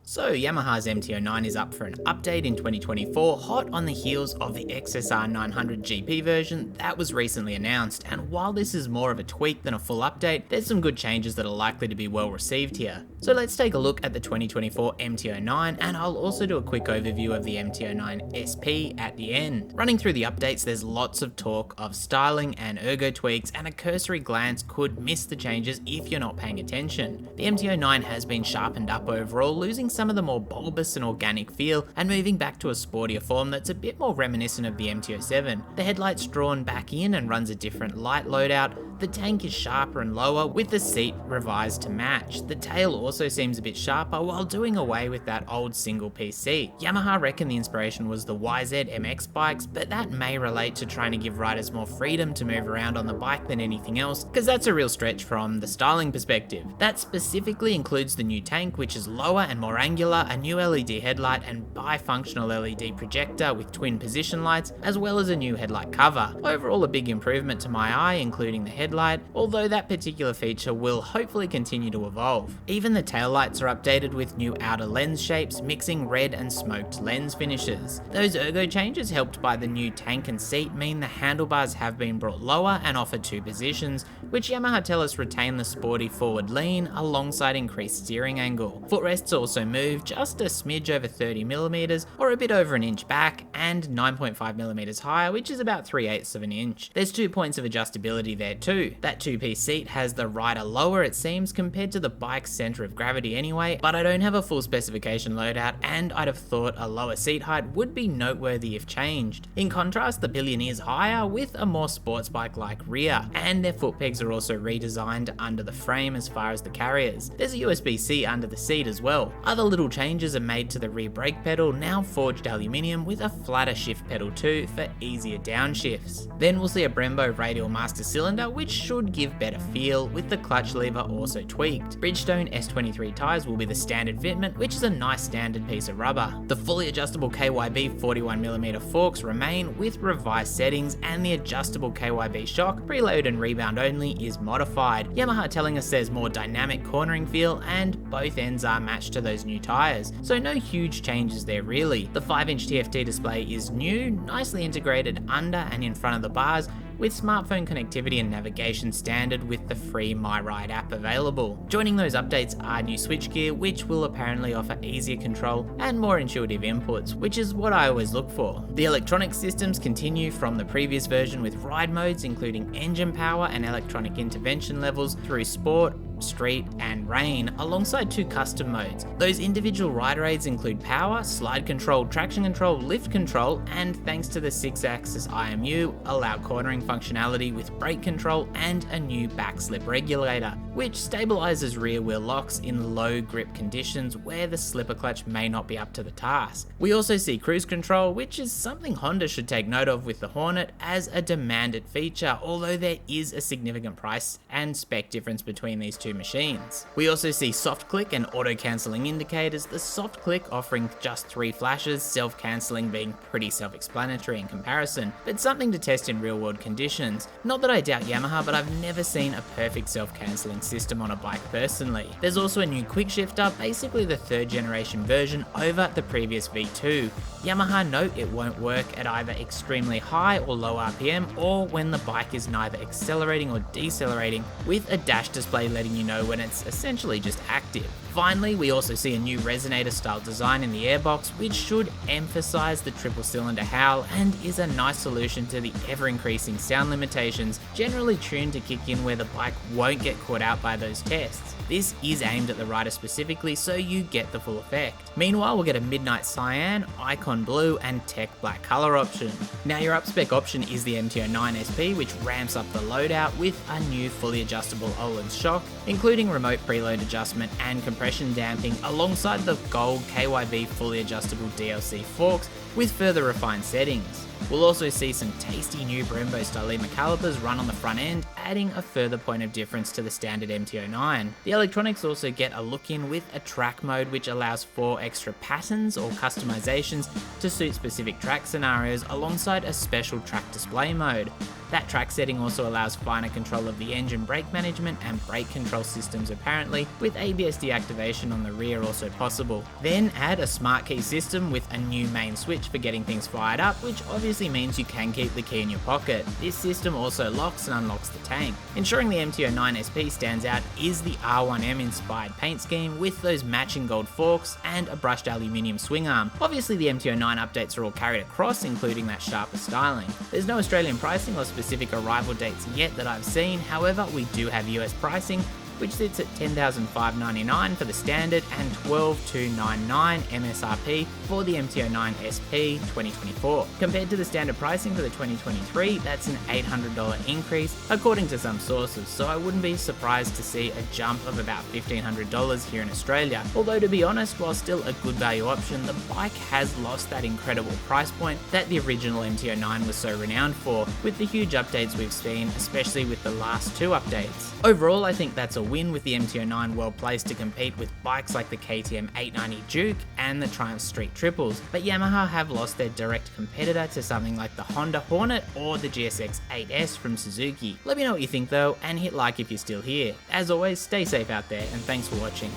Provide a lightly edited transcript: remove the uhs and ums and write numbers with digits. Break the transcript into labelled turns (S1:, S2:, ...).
S1: So Yamaha's MT-09 is up for an update in 2024, hot on the heels of the XSR900 GP version that was recently announced, and while this is more of a tweak than a full update, there's some good changes that are likely to be well received here. So let's take a look at the 2024 MT-09, and I'll also do a quick overview of the MT-09 SP at the end. Running through the updates, there's lots of talk of styling and ergo tweaks, and a cursory glance could miss the changes if you're not paying attention. The MT-09 has been sharpened up overall, losing some of the more bulbous and organic feel and moving back to a sportier form that's a bit more reminiscent of the MT-07. The headlight's drawn back in and runs a different light loadout. The tank is sharper and lower, with the seat revised to match. The tail also seems a bit sharper while doing away with that old single piece seat. Yamaha reckon the inspiration was the YZ MX bikes, but that may relate to trying to give riders more freedom to move around on the bike than anything else, because that's a real stretch from the styling perspective. That specifically includes the new tank, which is lower and more angular, a new LED headlight and bifunctional LED projector with twin position lights, as well as a new headlight cover. Overall a big improvement to my eye, including the headlight, although that particular feature will hopefully continue to evolve. Even the taillights are updated with new outer lens shapes, mixing red and smoked lens finishes. Those ergo changes, helped by the new tank and seat, mean the handlebars have been brought lower and offer two positions, which Yamaha tell us retain the sporty forward lean alongside increased steering angle. Footrests also move just a smidge over 30mm or a bit over an inch back, and 9.5mm higher, which is about 3/8 of an inch. There's 2 points of adjustability there too. That two-piece seat has the rider lower, it seems, compared to the bike's center of gravity anyway, but I don't have a full specification loadout, and I'd have thought a lower seat height would be noteworthy if changed. In contrast, the pillion is higher with a more sports bike-like rear, and their foot pegs are also redesigned under the frame as far as the carriers. There's a USB-C under the seat as well. Other little changes are made to the rear brake pedal, now forged aluminium with a flatter shift pedal too for easier downshifts. Then we'll see a Brembo radial master cylinder, which should give better feel, with the clutch lever also tweaked. Bridgestone S23 tyres will be the standard fitment, which is a nice standard piece of rubber. The fully adjustable KYB 41mm forks remain with revised settings, and the adjustable KYB shock, preload and rebound only, is modified. Yamaha telling us there's more dynamic cornering feel, and both ends are matched to those new tyres, so no huge changes there really. The 5-inch TFT display is new, nicely integrated under and in front of the bars, with smartphone connectivity and navigation standard with the free MyRide app available. Joining those updates are new switchgear, which will apparently offer easier control and more intuitive inputs, which is what I always look for. The electronic systems continue from the previous version with ride modes including engine power and electronic intervention levels through sport, street and rain, alongside 2 custom modes. Those individual rider aids include power, slide control, traction control, lift control, and thanks to the 6-axis IMU, allow cornering functionality with brake control and a new back slip regulator, which stabilizes rear wheel locks in low grip conditions where the slipper clutch may not be up to the task. We also see cruise control, which is something Honda should take note of with the Hornet as a demanded feature, although there is a significant price and spec difference between these two machines. We also see soft click and auto cancelling indicators, the soft click offering just 3 flashes, self-cancelling being pretty self-explanatory in comparison, but something to test in real world conditions. Not that I doubt Yamaha, but I've never seen a perfect self-cancelling system on a bike personally. There's also a new quick shifter, basically the 3rd generation version over the previous V2. Yamaha note it won't work at either extremely high or low RPM, or when the bike is neither accelerating or decelerating, with a dash display letting you know when it's essentially just active. Finally, we also see a new resonator style design in the airbox, which should emphasize the triple cylinder howl and is a nice solution to the ever increasing sound limitations generally tuned to kick in where the bike won't get caught out by those tests. This is aimed at the rider specifically, so you get the full effect. Meanwhile, we'll get a midnight cyan, icon blue and tech black color option. Now your up-spec option is the MT-09 SP, which ramps up the loadout with a new fully adjustable OLED shock, including remote preload adjustment and compression damping, alongside the gold KYB fully adjustable DLC forks with further refined settings. We'll also see some tasty new Brembo Stylema calipers run on the front end, adding a further point of difference to the standard MT-09. The electronics also get a look in with a track mode, which allows 4 extra patterns or customizations to suit specific track scenarios, alongside a special track display mode. That track setting also allows finer control of the engine brake management and brake control systems apparently, with ABS deactivation on the rear also possible. Then add a smart key system with a new main switch for getting things fired up, which obviously means you can keep the key in your pocket. This system also locks and unlocks the tank. Ensuring the MT-09 SP stands out is the R1M inspired paint scheme with those matching gold forks and a brushed aluminium swing arm. Obviously the MT-09 updates are all carried across, including that sharper styling. There's no Australian pricing or specific arrival dates yet that I've seen, however we do have US pricing, which sits at $10,599 for the standard and $12,299 MSRP for the MT-09 SP 2024. Compared to the standard pricing for the 2023, that's an $800 increase according to some sources, so I wouldn't be surprised to see a jump of about $1,500 here in Australia. Although to be honest, while still a good value option, the bike has lost that incredible price point that the original MT-09 was so renowned for, with the huge updates we've seen, especially with the last two updates. Overall, I think that's a win, with the MT-09 well placed to compete with bikes like the KTM 890 Duke and the Triumph Street Triples, but Yamaha have lost their direct competitor to something like the Honda Hornet or the GSX 8S from Suzuki. Let me know what you think though, and hit like if you're still here. As always, stay safe out there, and thanks for watching.